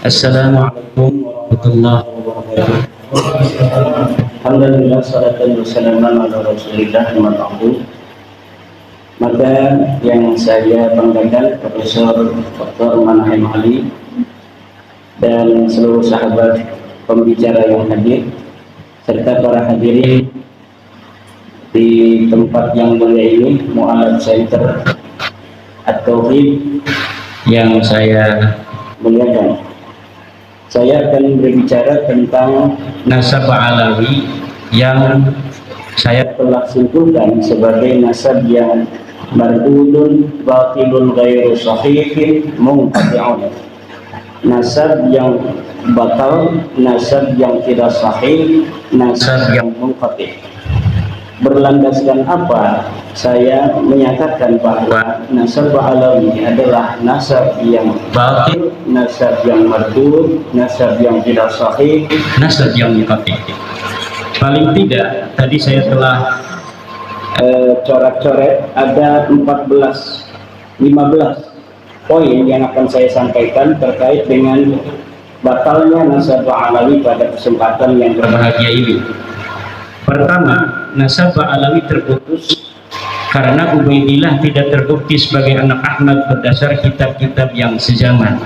Assalamualaikum warahmatullahi wabarakatuh. Alhamdulillah, salatu wassalamu ala Rasulillah wa ba'du. Maka yang saya banggakan Profesor Dr. Manahem Ali dan seluruh sahabat pembicara yang hadir serta para hadirin di tempat yang mulia ini, Mu'alaf Center At-Tauhid yang saya muliakan. Saya akan berbicara tentang nasab alawi yang saya telah simpulkan sebagai nasab yang mardudun batilun ghairu sahihin munqati'un. Nasab yang batal, nasab yang tidak sahih, nasab yang munqati'. Berlandaskan apa saya menyatakan bahwa nasab alawi adalah nasab yang batil, nasab yang mardud, nasab yang tidak sahih, nasab yang munqati'. Paling tidak tadi saya telah coret-coret ada 15 poin yang akan saya sampaikan terkait dengan batalnya nasab alawi pada kesempatan yang berbahagia ini. Pertama, nasab alawi terputus karena Ubaidillah tidak terbukti sebagai anak Ahmad berdasar kitab-kitab yang sezaman.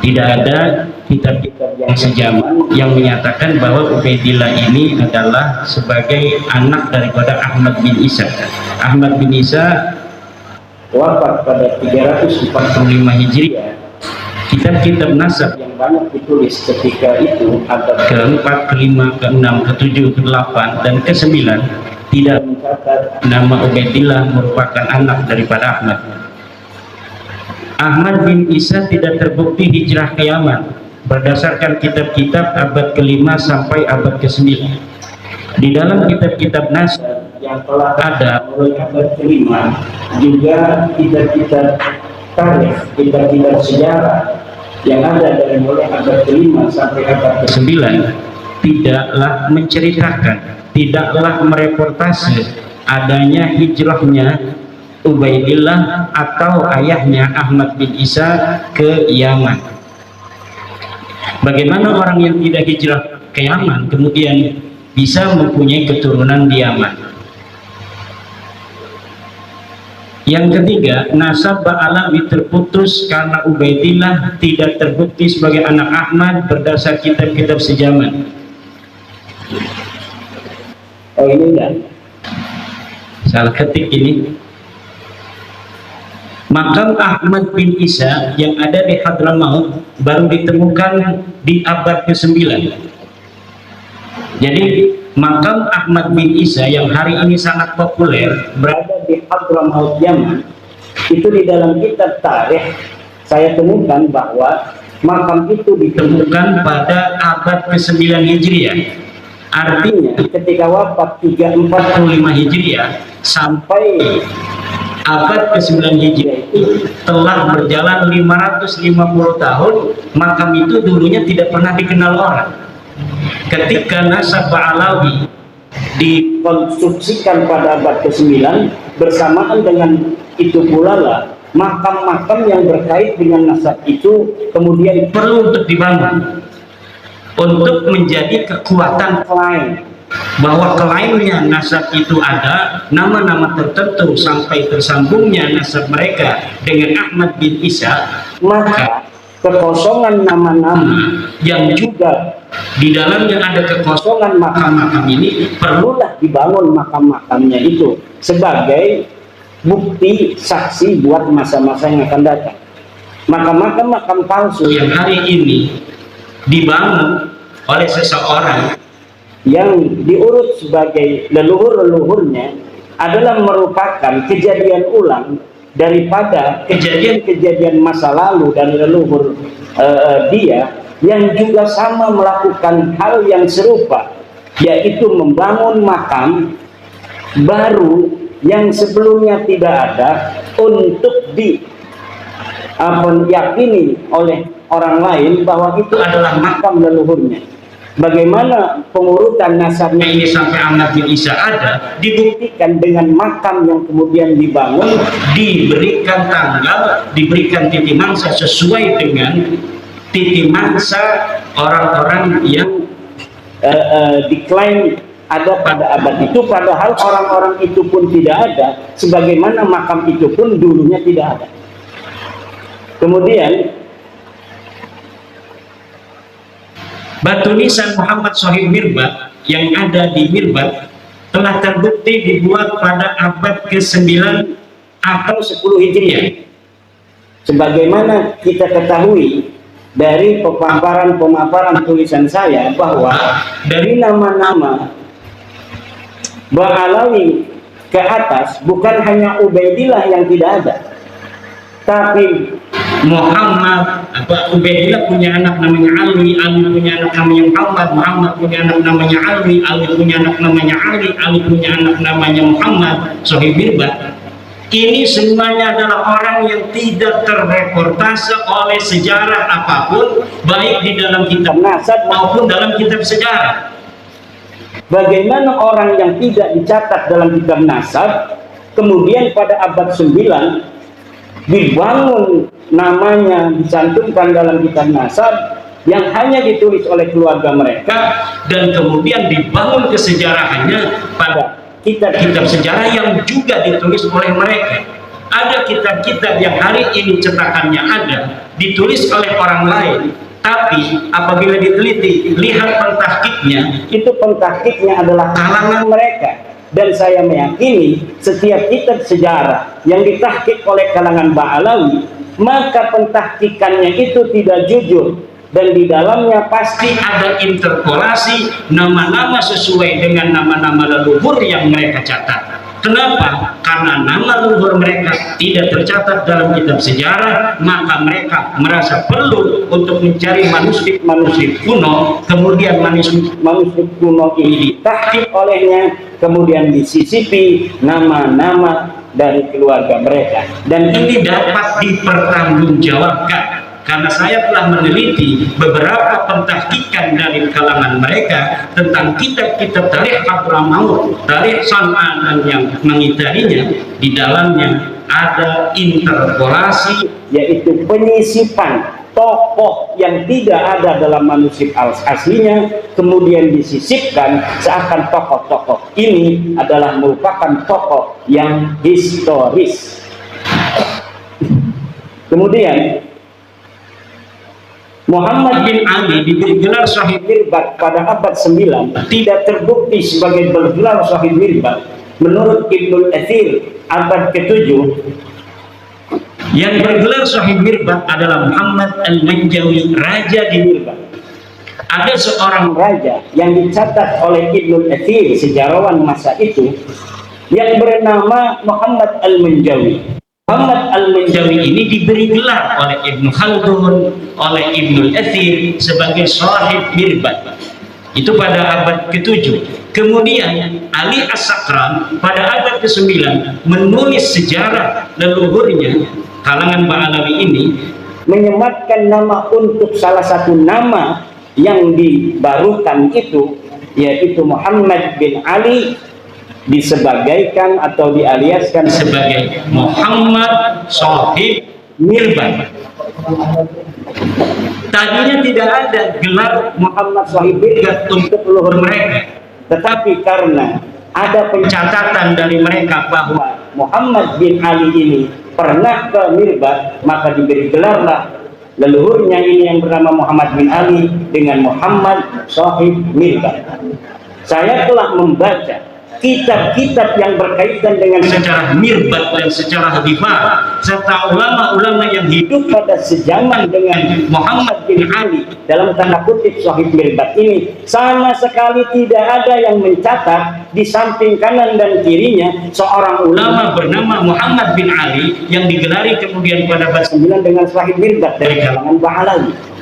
Tidak ada kitab-kitab yang sezaman yang menyatakan bahwa Ubaidillah ini adalah sebagai anak daripada Ahmad bin Isa. Ahmad bin Isa wafat pada 345 Hijriah. Kitab-kitab nasab yang banyak ditulis ketika itu abad ke-4, ke-5, ke-6, ke-7, ke-8 dan ke-9 tidak mencatat nama Ubaidillah merupakan anak daripada Ahmad. Ahmad bin Isa tidak terbukti hijrah ke Yaman berdasarkan kitab-kitab abad ke-5 sampai abad ke-9. Di dalam kitab-kitab nasab yang telah ada mulai abad ke-5 juga kitab-kitab tarikh, kitab-kitab sejarah yang ada dari mulai abad ke-5 sampai abad ke-9 tidaklah menceritakan, tidaklah mereportase adanya hijrahnya Ubaidillah atau ayahnya Ahmad bin Isa ke Yaman. Bagaimana orang yang tidak hijrah ke Yaman kemudian bisa mempunyai keturunan di Yaman? Yang ketiga, nasab alawi terputus karena Ubaidillah tidak terbukti sebagai anak Ahmad berdasar kitab-kitab sejaman. Oh, ini enggak salah ketik ini. Makam Ahmad bin Isa yang ada di Hadramaut baru ditemukan di abad ke-9. Jadi makam Ahmad bin Isa yang hari ini sangat populer berada di Hadramaut Yaman, itu di dalam kitab tarikh saya temukan bahwa makam itu ditemukan pada abad ke-9 Hijriah. Artinya ketika wafat 345 Hijriah sampai abad ke-9 Hijriah itu telah berjalan 550 tahun, makam itu dulunya tidak pernah dikenal orang. Ketika nasab alawi dikonstruksikan pada abad ke-9, bersamaan dengan itu pula lah makam-makam yang berkait dengan nasab itu kemudian perlu untuk dibangun untuk menjadi kekuatan klaim bahwa klaimnya nasab itu ada nama-nama tertentu sampai tersambungnya nasab mereka dengan Ahmad bin Isa. Maka kekosongan nama-nama yang juga di dalamnya ada kekosongan makam-makam ini perlulah dibangun makam-makamnya itu sebagai bukti saksi buat masa-masa yang akan datang. Maka makam-makam palsu yang hari ini dibangun oleh seseorang yang diurut sebagai leluhur-leluhurnya adalah merupakan kejadian ulang daripada kejadian-kejadian masa lalu dan leluhur dia yang juga sama melakukan hal yang serupa, yaitu membangun makam baru yang sebelumnya tidak ada untuk diyakini oleh orang lain bahwa itu adalah makam leluhurnya. Bagaimana pengurutan nasabnya ini sampai Ahmad bin Isa ada, dibuktikan dengan makam yang kemudian dibangun, diberikan tanggal, diberikan titi mangsa sesuai dengan titi mangsa orang-orang yang diklaim ada pada abad itu, padahal orang-orang itu pun tidak ada, sebagaimana makam itu pun dulunya tidak ada. Kemudian batu nisan Muhammad Shahid Mirbat yang ada di Mirbat telah terbukti dibuat pada abad ke-9 atau 10 Hijriah. Sebagaimana kita ketahui dari pemaparan tulisan saya bahwa dari nama-nama Ba'alawi ke atas bukan hanya Ubaidillah yang tidak ada, tapi Muhammad, Ubaidillah punya anak namanya Ali, Ali punya anak namanya Muhammad, Muhammad punya anak namanya Ali, Ali punya anak namanya Ali, Ali punya anak namanya Muhammad Shahid Mirbat. Ini semuanya adalah orang yang tidak terreportase oleh sejarah apapun, baik di dalam kitab nasab maupun dalam kitab sejarah. Bagaimana orang yang tidak dicatat dalam kitab nasab kemudian pada abad 9 dibangun namanya, dicantumkan dalam kitab nasab yang hanya ditulis oleh keluarga mereka, dan kemudian dibangun kesejarahannya pada kitab-kitab sejarah yang juga ditulis oleh mereka. Ada kitab-kitab yang hari ini cetakannya ada, ditulis oleh orang lain, tapi apabila diteliti, lihat pentahkiknya, itu pentahkiknya adalah kalangan mereka. Dan saya meyakini setiap kitab sejarah yang ditahkik oleh kalangan Ba'alawi, maka pentahkikannya itu tidak jujur, dan di dalamnya pasti ada interpolasi nama-nama sesuai dengan nama-nama leluhur yang mereka catat. Kenapa? Karena nama leluhur mereka tidak tercatat dalam kitab sejarah, maka mereka merasa perlu untuk mencari manuskrip kuno, kemudian manuskrip kuno ini ditahkik olehnya, kemudian disisipi nama-nama dari keluarga mereka, dan ini dapat dipertanggungjawabkan. Karena saya telah meneliti beberapa pentahkikan dari kalangan mereka tentang kitab-kitab tarikh Hadramaut, tarikh San'a dan yang mengitarinya. Di dalamnya ada interpolasi, yaitu penyisipan tokoh yang tidak ada dalam manuskrip aslinya, kemudian disisipkan seakan tokoh-tokoh ini adalah merupakan tokoh yang historis. Kemudian Muhammad bin Ali diberi gelar Shahid Mirbat pada abad 9 tidak terbukti sebagai bergelar Shahid Mirbat. Menurut Ibnul Athir abad ke-7, yang bergelar Shahid Mirbat adalah Muhammad Al-Manjawi, raja di Mirbat. Ada seorang raja yang dicatat oleh Ibnul Athir, sejarawan masa itu, yang bernama Muhammad Al-Manjawi. Muhammad Al-Manjawi ini diberi gelar oleh Ibnu Khaldun, oleh Ibnul Athir sebagai Shahid Mirbat. Itu pada abad ke-7. Kemudian Ali As-Sakran pada abad ke-9 menulis sejarah leluhurnya, kalangan Ba'alawi ini, menyematkan nama untuk salah satu nama yang dibarukan itu, yaitu Muhammad bin Ali, disebagaikan atau dialiaskan sebagai Muhammad Shahid Mirbat. Tadinya tidak ada gelar Muhammad Shahid Mirbat untuk leluhur mereka, tetapi karena ada pencatatan dari mereka bahwa Muhammad bin Ali ini pernah ke Mirbat, maka diberi gelarlah leluhurnya ini yang bernama Muhammad bin Ali dengan Muhammad Shahid Mirbat. Saya telah membaca kitab-kitab yang berkaitan dengan sejarah Mirbat dan sejarah Difar, serta ulama-ulama yang hidup pada sejaman dengan Muhammad bin Ali dalam tanda kutip Shahid Mirbat ini, sama sekali tidak ada yang mencatat di samping kanan dan kirinya seorang ulama bernama Muhammad bin Ali yang digelari kemudian pada abad 9 dengan Shahid Mirbat dari kalangan Ba'alawi.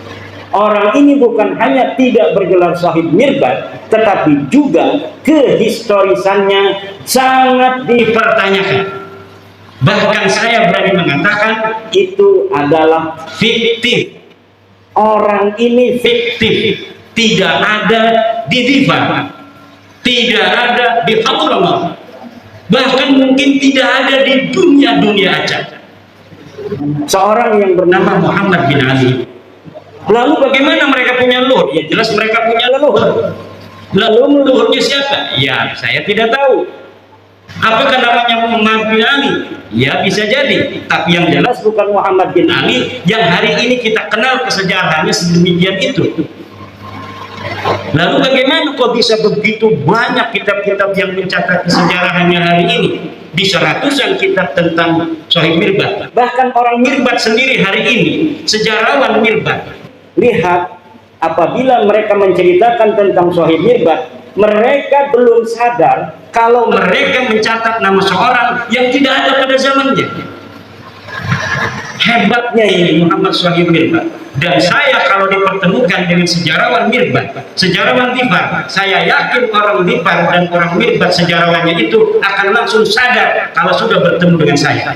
Orang ini bukan hanya tidak bergelar Shahid Mirbat, tetapi juga kehistorisannya sangat dipertanyakan. Bahkan saya berani mengatakan itu adalah fiktif. Orang ini fiktif, tidak ada di Diva, tidak ada di Hadramawt, bahkan mungkin tidak ada di dunia Aceh seorang yang bernama Muhammad bin Ali. Lalu bagaimana mereka punya leluhur? Ya jelas mereka punya leluhur. Lalu leluhurnya siapa? Ya saya tidak tahu. Apakah namanya Muhammad bin Ali? Ya bisa jadi, tapi yang jelas bukan Muhammad bin Ali yang hari ini kita kenal kesejarahannya sedemikian itu. Lalu bagaimana kok bisa begitu banyak kitab-kitab yang mencatat kesejarahannya hari ini? Bisa ratusan kitab tentang Sohib Mirbat. Bahkan orang Mirbat sendiri hari ini, sejarawan Mirbat, lihat apabila mereka menceritakan tentang Sohib Mirbat, mereka belum sadar kalau mereka mencatat nama seorang yang tidak ada pada zamannya. Hebatnya ini Muhammad Sohib Mirbat. Dan saya kalau dipertemukan dengan sejarawan Mirbat, sejarawan Divar, saya yakin orang Divar dan orang Mirbat sejarawannya itu akan langsung sadar kalau sudah bertemu dengan saya.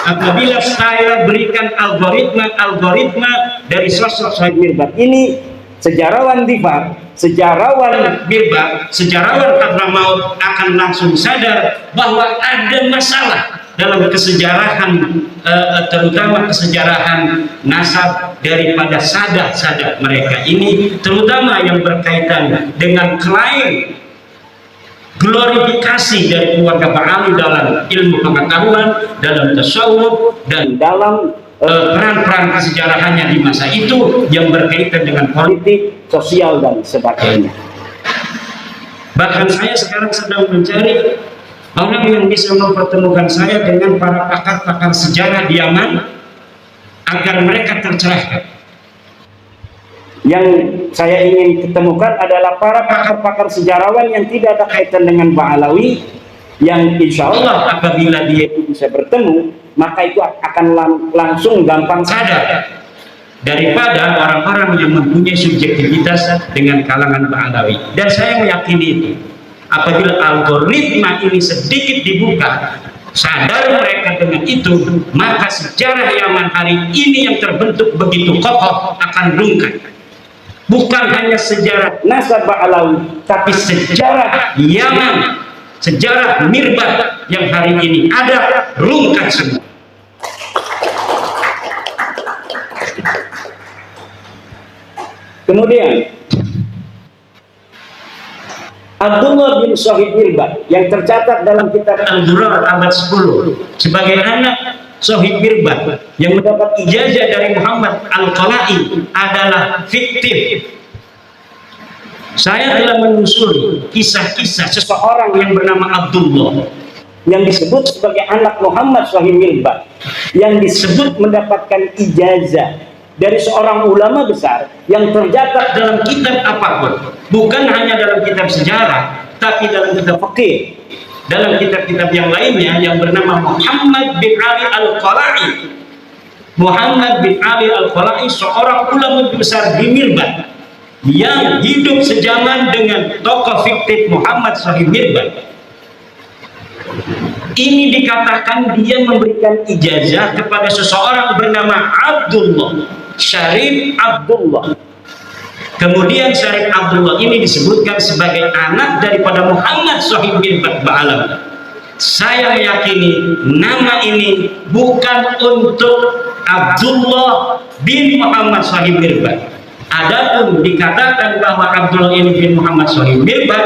Apabila saya berikan algoritma dari sosok Sohib Mirbat ini, sejarawan Divar, sejarawan Mirbat, sejarawan Hadramawt akan langsung sadar bahwa ada masalah dalam kesejarahan, terutama kesejarahan nasab daripada sadat-sadat mereka ini, terutama yang berkaitan dengan klaim glorifikasi dari keluarga Pak Ali dalam ilmu pengetahuan, dalam tasawuf, dan dalam peran-peran kesejarahannya di masa itu yang berkaitan dengan politik, sosial, dan sebagainya. Bahkan saya sekarang sedang mencari orang yang bisa mempertemukan saya dengan para pakar-pakar sejarah di Yaman agar mereka tercerahkan. Yang saya ingin ketemukan adalah para pakar-pakar sejarawan yang tidak ada kaitan dengan Ba'alawi, yang insya Allah apabila dia itu bisa bertemu, maka itu akan langsung gampang sadar daripada orang-orang yang mempunyai subjektivitas dengan kalangan Ba'alawi. Dan saya meyakini itu, apabila algoritma ini sedikit dibuka, sadar mereka dengan itu, maka sejarah Yaman hari ini yang terbentuk begitu kokoh akan rungkat. Bukan hanya sejarah nasab Ba'alawi, tapi sejarah Yaman, sejarah Mirbat yang hari ini ada, rungkat semua. Kemudian Abdullah bin Sohib Mirbat yang tercatat dalam kitab Al-Durar abad 10 sebagai anak Sohib Mirbat yang mendapat ijazah dari Muhammad Al-Qala'i adalah fiktif. Saya telah menyusuri kisah-kisah seseorang yang bernama Abdullah yang disebut sebagai anak Muhammad Sohib Mirbat, yang disebut mendapatkan ijazah dari seorang ulama besar yang tercatat dalam kitab apapun, bukan hanya dalam kitab sejarah, tapi dalam kitab fikih, dalam kitab-kitab yang lainnya, yang bernama Muhammad bin Ali Al-Qala'i. Muhammad bin Ali Al-Qala'i seorang ulama besar di Mirbat yang hidup sejaman dengan tokoh fiktif Muhammad Sohib Mirbat. Ini dikatakan dia memberikan ijazah kepada seseorang bernama Abdullah, Syarif Abdullah. Kemudian Syarif Abdullah ini disebutkan sebagai anak daripada Muhammad Sohib Mirbat Ba'alawi. Saya meyakini nama ini bukan untuk Abdullah bin Muhammad Sohib Mirbat. Adapun dikatakan bahwa Abdullah ini bin Muhammad Sohib Mirbat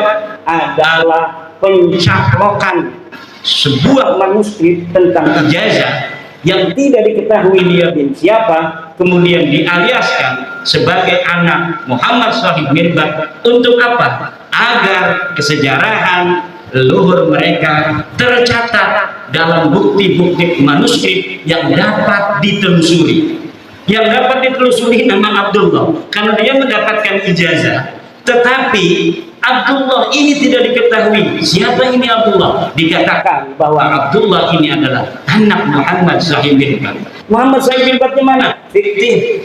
adalah pencaplokan sebuah manuskrip tentang ijazah yang tidak diketahui dia bin siapa, kemudian dialiaskan sebagai anak Muhammad Sohib Mirbat. Untuk apa? Agar kesejarahan leluhur mereka tercatat dalam bukti-bukti manuskrip yang dapat ditelusuri. Yang dapat ditelusuri nama Abdullah karena dia mendapatkan ijazah, tetapi Abdullah ini tidak diketahui siapa ini Abdullah. Dikatakan bahwa Abdullah ini adalah anak Muhammad Sohib Mirbat. Muhammad Sohib Mirbat di mana? Fiktif.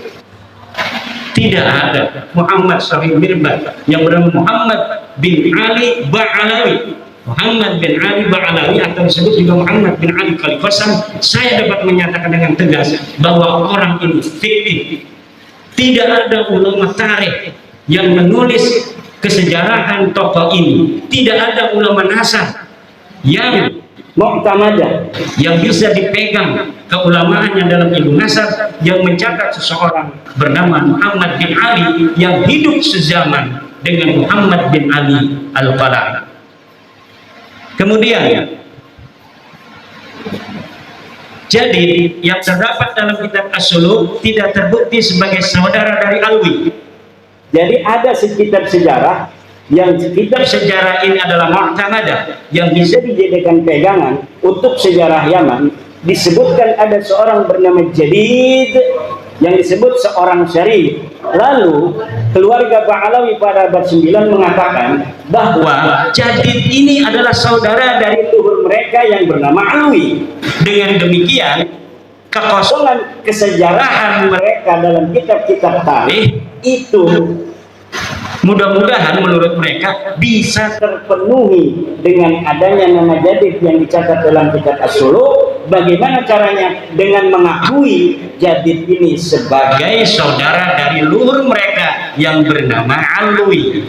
Tidak ada Muhammad Sohib Mirbat yang bernama Muhammad bin Ali Ba'alawi. Muhammad bin Ali Ba'alawi atau disebut juga Muhammad bin Ali Khalifasam. Saya dapat menyatakan dengan tegas bahwa orang ini fiktif. Tidak ada ulama tarikh yang menulis kesejarahan tokoh ini. Tidak ada ulama nasab yang mu'tamadah, yang bisa dipegang keulamaannya dalam ilmu nasab, yang mencatat seseorang bernama Muhammad bin Ali yang hidup sezaman dengan Muhammad bin Ali Al-Qala'i. Kemudian, jadi yang terdapat dalam kitab As-Suluk tidak terbukti sebagai saudara dari Alwi. Jadi ada kitab sejarah yang kitab sejarah ini adalah mu'tamadah, yang bisa dijadikan pegangan untuk sejarah Yaman. Disebutkan ada seorang bernama Jadid yang disebut seorang syarif. Lalu keluarga Ba'alawi pada abad 9 mengatakan bahwa Jadid ini adalah saudara dari leluhur mereka yang bernama Alwi. Dengan demikian, kekosongan kesejarahan mereka dalam kitab-kitab tarikh itu mudah-mudahan menurut mereka bisa terpenuhi dengan adanya nama Jadid yang dicatat dalam kitab As-Suluk. Bagaimana caranya? Dengan mengakui Jadid ini sebagai saudara dari leluhur mereka yang bernama Alwi.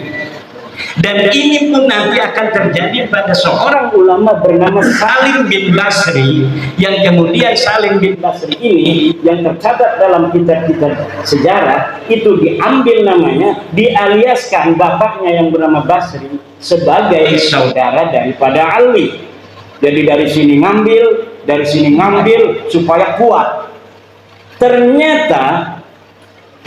Dan ini pun nanti akan terjadi pada seorang ulama bernama Salim bin Basri, yang kemudian Salim bin Basri ini yang tercatat dalam kitab-kitab sejarah itu diambil namanya, dialiaskan bapaknya yang bernama Basri sebagai saudara daripada Alwi. Jadi dari sini ngambil supaya kuat. Ternyata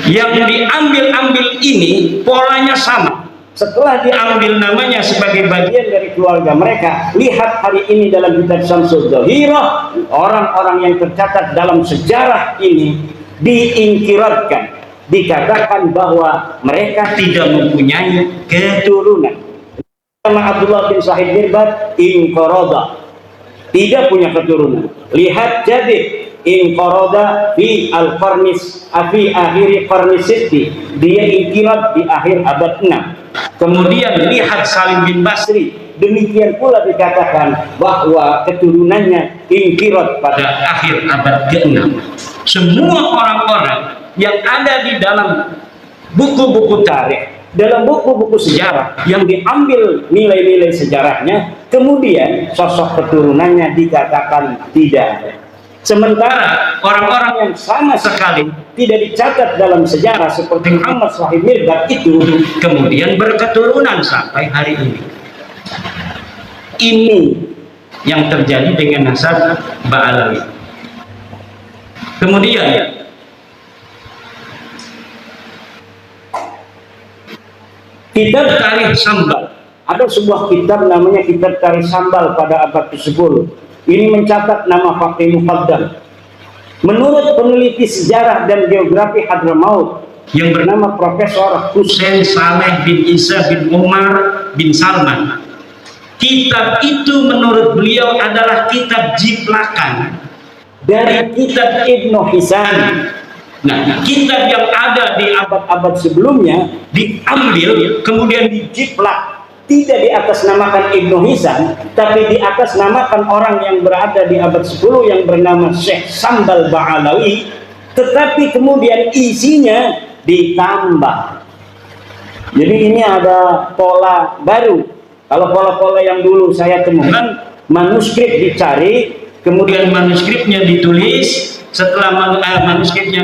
yang diambil ini polanya sama. Setelah diambil namanya sebagai bagian dari keluarga mereka, lihat hari ini dalam kitab Syamsul Dhahirah, orang-orang yang tercatat dalam sejarah ini diingkiratkan, dikatakan bahwa mereka tidak mempunyai keturunan. Nama Abdullah bin Sa'id Mirbad inqarada, tidak punya keturunan. Lihat Jadid inqarada fi al-qarnis fi akhir qarnis sitti, dia ingkirat di akhir abad 6. Kemudian lihat Salim bin Basri, demikian pula dikatakan bahwa keturunannya ingkirat pada akhir abad ke-6. Semua orang-orang yang ada di dalam buku-buku tarikh, dalam buku-buku sejarah yang diambil nilai-nilai sejarahnya, kemudian sosok keturunannya dikatakan tidak ada. Sementara orang-orang yang sama sekali tidak dicatat dalam sejarah seperti Muhammad Sahib Mirbad itu kemudian berketurunan sampai hari ini. Ini yang terjadi dengan nasab Ba'alawi. Kemudian kitab Tarikh Sambal, ada sebuah kitab namanya kitab Tarikh Sambal pada abad ke-10. Ini mencatat nama Faqih Muqaddam. Menurut peneliti sejarah dan geografi Hadramaut yang bernama Profesor Hussein Saleh bin Isa bin Umar bin Salman, kitab itu menurut beliau adalah kitab jiplakan dari kitab Ibnu Hisan. Nah, kitab yang ada di abad-abad sebelumnya diambil kemudian dijiplak, tidak di atas namakan Ibnu Hisan, tapi di atas namakan orang yang berada di abad 10 yang bernama Syekh Sambal Ba'alawi, tetapi kemudian isinya ditambah. Jadi ini ada pola baru. Kalau pola-pola yang dulu saya temukan, manuskrip dicari, kemudian manuskripnya ditulis, setelah manuskripnya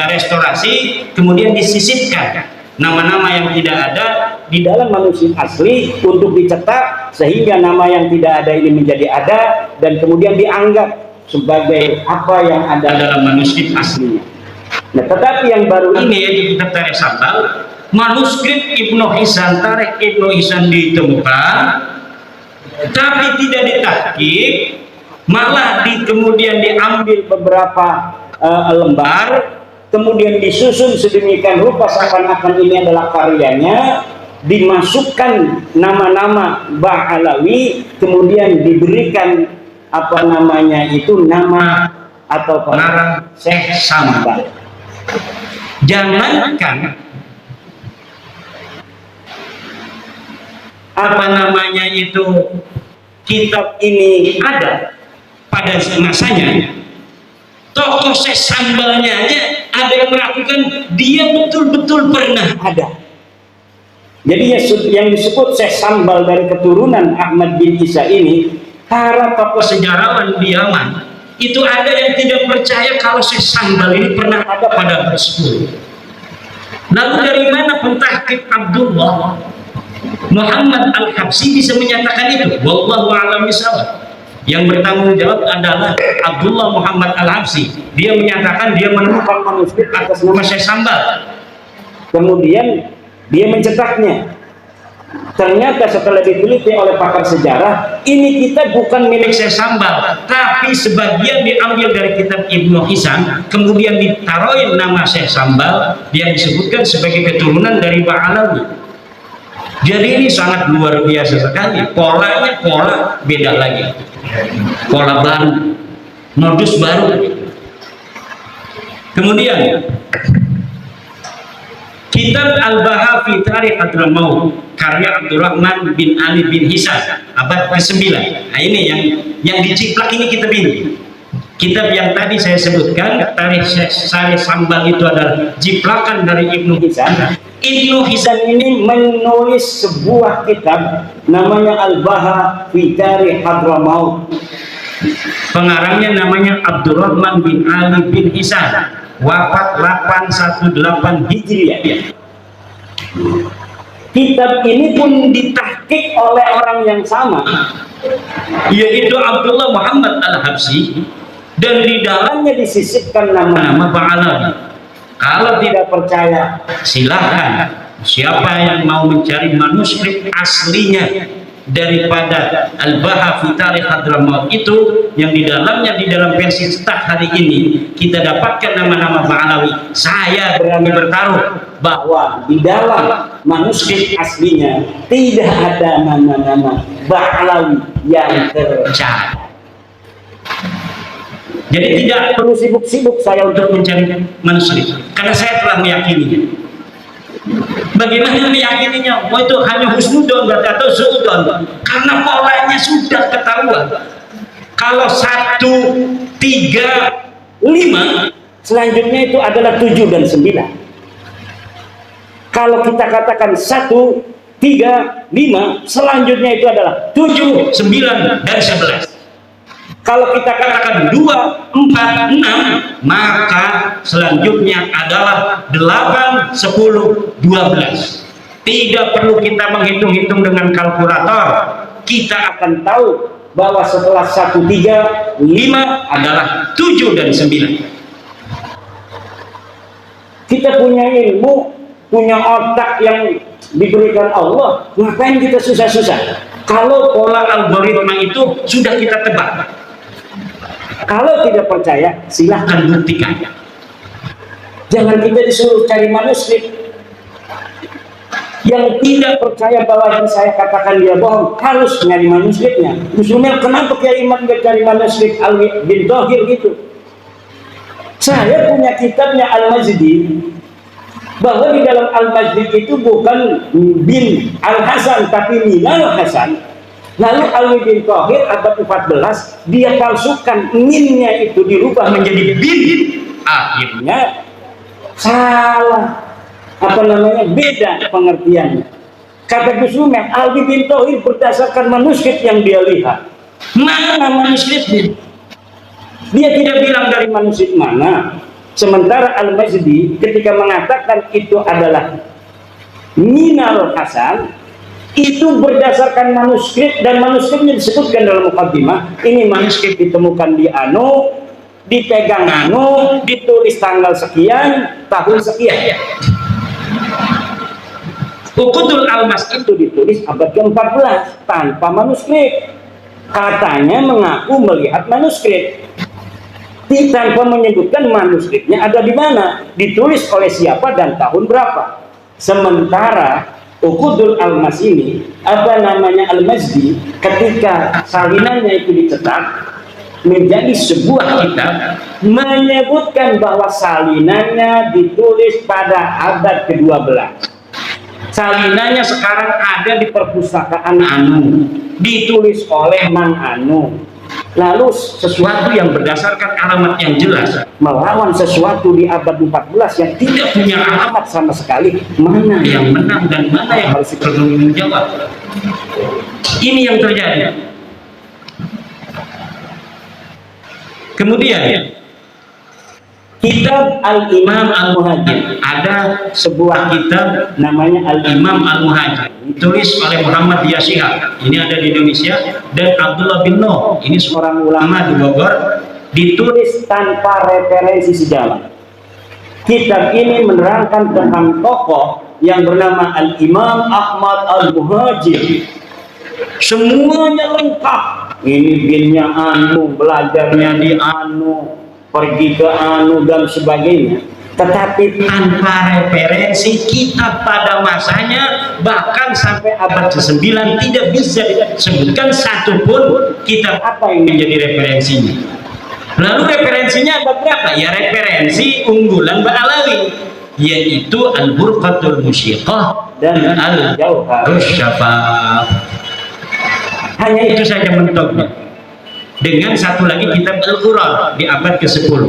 restorasi, kemudian disisipkan nama-nama yang tidak ada di dalam manuskrip asli untuk dicetak, sehingga nama yang tidak ada ini menjadi ada dan kemudian dianggap sebagai apa yang ada dalam manuskrip aslinya. Nah, tetapi yang baru ini yaitu kitab Tarikh Sambal, manuskrip Ibnu Hisan, Tarikh Ibnu Hisan ditemukan, tapi tidak ditahqiq, malah kemudian diambil beberapa lembar, kemudian disusun sedemikian rupa seakan-akan ini adalah karyanya, dimasukkan nama-nama Ba'alawi, kemudian diberikan nama atau pengarang Syekh Sambal. Jangankan kitab ini ada pada masanya, tokoh Syekh Sambalnya aja ada yang melakukan, dia betul-betul pernah ada. Jadi yang disebut Syekh Sambal dari keturunan Ahmad bin Isa ini, para tokoh sejarawan di Yaman itu ada yang tidak percaya kalau Syekh Sambal ini pernah ada pada abad 10. Lalu dari mana pentahqiq Abdullah Muhammad Al-Habsyi bisa menyatakan itu? Wallahu a'lam bishawab. Yang bertanggung jawab adalah Abdullah Muhammad Al-Habsyi. Dia menyatakan dia menemukan manuskrip atas nama Syekh Sambal. Kemudian dia mencetaknya. Ternyata setelah diteliti oleh pakar sejarah, ini kita bukan milik Syekh Sambal, tapi sebagian diambil dari kitab Ibnu Hisam, kemudian ditaruhin nama Syekh Sambal, yang disebutkan sebagai keturunan dari Ba'alawi. Jadi ini sangat luar biasa sekali. Polanya pola beda lagi, pola baru, modus baru. Kemudian kitab Al-Baha fi Tarikh Hadramaut karya Abdurrahman bin Ali bin Hisam abad ke-9. Nah ini yang diciplak ini kitab ini. Kitab yang tadi saya sebutkan Tarikh Syekh Sambal itu adalah ciplakan dari Ibnu Hisam. Ibnu Hisam ini menulis sebuah kitab namanya Al-Baha fi Tarikh Hadramaut. Pengarangnya namanya Abdurrahman bin Ali bin Hisam, wafat 818 Hijriah. Kitab ini pun ditahqiq oleh orang yang sama, yaitu Abdullah Muhammad Al-Habsyi, dan di dalamnya disisipkan nama-nama Ba'alawi. Kalau tidak percaya, silahkan. Siapa yang mau mencari manuskrip aslinya daripada Al-Baha fi Tarikh Hadramaut itu, yang di dalamnya, di dalam versi cetak hari ini kita dapatkan nama-nama Ba'alawi. Saya berani bertaruh bahwa di dalam manuskrip aslinya tidak ada nama-nama Ba'alawi yang tercatat. Jadi tidak perlu sibuk-sibuk saya untuk mencari manuskrip, karena saya telah meyakini. Bagaimana meyakininya? Oh itu hanya husnudon atau suudon, karena polanya sudah ketahuan. Kalau 1, 3, 5, selanjutnya itu adalah 7 dan 9. Kalau kita katakan 1, 3, 5, selanjutnya itu adalah 7, 9, dan 11. Kalau kita katakan 2, 4, 6, maka selanjutnya adalah 8, 10, 12. Tidak perlu kita menghitung-hitung dengan kalkulator. Kita akan tahu bahwa setelah 1, 3, 5 adalah 7 dan 9. Kita punya ilmu, punya otak yang diberikan Allah. Ngapain kita susah-susah? Kalau pola algoritma itu sudah kita tebak. Kalau tidak percaya, silahkan buktikan. Jangan kita disuruh cari manuskrip. Yang tidak percaya bahwa yang saya katakan dia bohong, harus nyari manuskripnya. Musuhnya kenapa Kiai Iman gak cari manuskrip Alwi bin Thohir gitu? Saya punya kitabnya Al-Majdi, bahwa di dalam Al-Majdi itu bukan bin Al-Hasan, tapi Minal Hasan. Lalu Alwi bin Thohir abad 14 dia palsukan, minnya itu dirubah menjadi bin, akhirnya salah, beda pengertiannya. Kata Gus Umar, Alwi bin Thohir berdasarkan manuskrip yang dia lihat. Mana manuskripnya? Dia tidak bilang dari manuskrip mana. Sementara Al-Majdi ketika mengatakan itu adalah Minal Hasan, itu berdasarkan manuskrip, dan manuskripnya disebutkan dalam mukaddimah. Ini manuskrip ditemukan di Anu, dipegang Anu, ditulis tanggal sekian, tahun sekian. Uqudul Almas itu ditulis abad ke-14 tanpa manuskrip. Katanya mengaku melihat manuskrip, tanpa menyebutkan manuskripnya ada di mana, ditulis oleh siapa dan tahun berapa. Sementara Uqudul Almas ini, Al-Majdi, ketika salinannya itu dicetak menjadi sebuah kitab, menyebutkan bahwa salinannya ditulis pada abad ke-12. Salinannya sekarang ada di perpustakaan Anu, ditulis oleh Mang Anu. Lalu sesuatu yang berdasarkan alamat yang jelas melawan sesuatu di abad 14 yang tidak punya alamat sama sekali, mana yang menang dan mana yang harus bertanggung jawab? Ini yang terjadi. Kemudian kitab Al-Imam Al-Muhajir, ada sebuah kitab namanya Al-Imam Al-Muhajir, ditulis oleh Muhammad Yashihab, ini ada di Indonesia, dan Abdullah bin Noh, ini seorang ulama di Bogor, ditulis tanpa referensi sejarah. Kitab ini menerangkan tentang tokoh yang bernama Al-Imam Ahmad Al-Muhajir. Semuanya lengkap, ini binnya anu, belajarnya di anu, pergi ke anu dan sebagainya, tetapi tanpa referensi kitab pada masanya, bahkan sampai abad ke-9 tidak bisa disebutkan satupun kitab apa yang menjadi referensinya. Lalu referensinya abad berapa? Ya referensi unggulan Ba'alawi, yaitu Al-Burqatul Musyiqah dan Al-Jauharus Syafaf. Hanya itu saja mentoknya. Dengan satu lagi kitab Al-Quran di abad ke-10.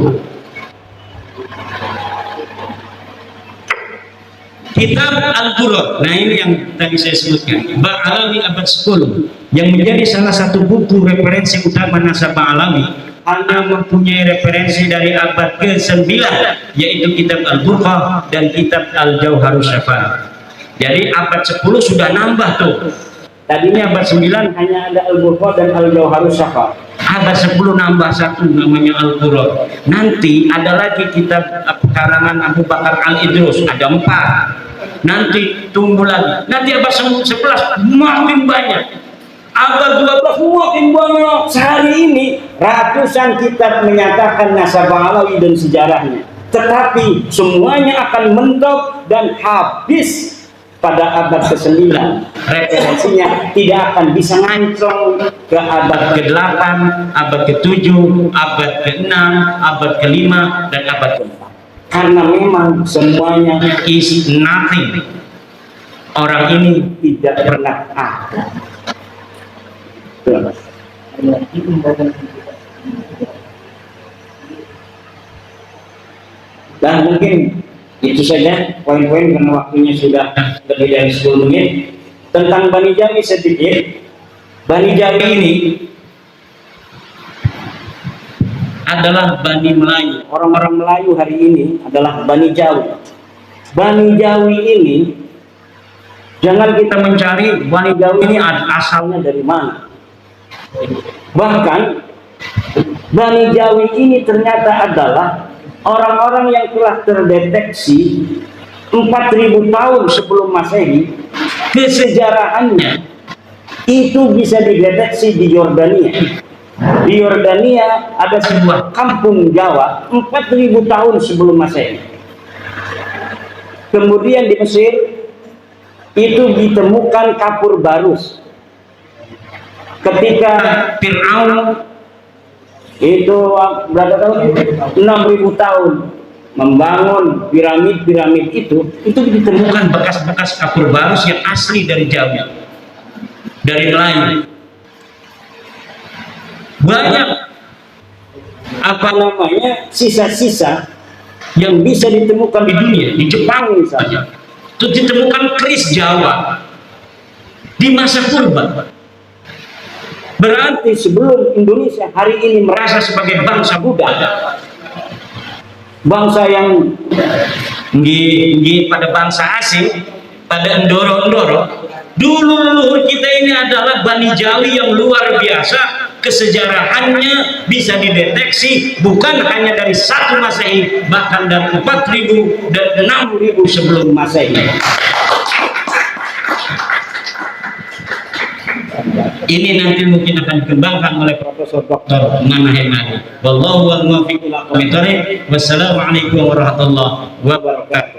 Kitab Al-Quran, nah ini yang tadi saya sebutkan, Ba'alawi abad 10, yang menjadi salah satu buku referensi utama nasabah Alawi, hanya mempunyai referensi dari abad ke-9, yaitu kitab Al-Burqah dan kitab Al-Jauharus Syafaf. Jadi abad 10 sudah nambah tuh. Tadinya abad 9 hanya ada Al-Burqah dan Al-Jauharus Syafaf. Abad 10 nambah satu namanya Al-Quran. Nanti ada lagi kitab karangan Abu Bakar Al-Idrus, ada 4. Nanti tumbuh lagi. Nanti abad 11 makin banyak. Abad 12 makin banyak. Sehari ini ratusan kitab menyatakan nasabah Alawi dan sejarahnya. Tetapi semuanya akan mentok dan habis pada abad ke-9. Referensinya tidak akan bisa ngancong ke abad ke-8, abad ke-7, abad ke-6, abad ke-5, dan abad ke-4. Karena memang semuanya is nothing. Orang ini tidak pernah ada. Dan mungkin itu saja poin-poin karena waktunya sudah lebih dari 10 menit. Tentang Bani Jawi sedikit. Bani Jawi ini adalah Bani Melayu. Orang-orang Melayu hari ini adalah Bani Jawi. Bani Jawi ini, jangan kita mencari Bani Jawi ini asalnya dari mana. Bahkan Bani Jawi ini ternyata adalah orang-orang yang telah terdeteksi 4000 tahun sebelum Masehi. Kesejarahannya itu bisa dideteksi di Yordania. Di Yordania ada sebuah kampung Jawa 4000 tahun sebelum Masehi. Kemudian di Mesir itu ditemukan kapur barus. Ketika Fir'aun itu berapa tahun? 6000 tahun membangun piramid-piramid itu ditemukan bekas-bekas kapur barus yang asli dari Jawa, dari Melayu. Banyak apa namanya sisa-sisa yang bisa ditemukan di dunia. Di Jepang misalnya itu ditemukan keris Jawa di masa purba. Berarti sebelum Indonesia hari ini merasa sebagai bangsa Buddha, bangsa yang pada bangsa asing, pada endoro-endoro, dulu leluhur kita ini adalah Bani Jawi yang luar biasa. Kesejarahannya bisa dideteksi bukan hanya dari 1 Masehi, bahkan dari 4000 dan 6000 sebelum Masehi. Ini nanti mungkin akan dikembangkan oleh Profesor Dr. Nana Hemani. Wallahu wal muwaffiq ila aqwamit thoriq. Wassalamualaikum warahmatullahi wabarakatuh.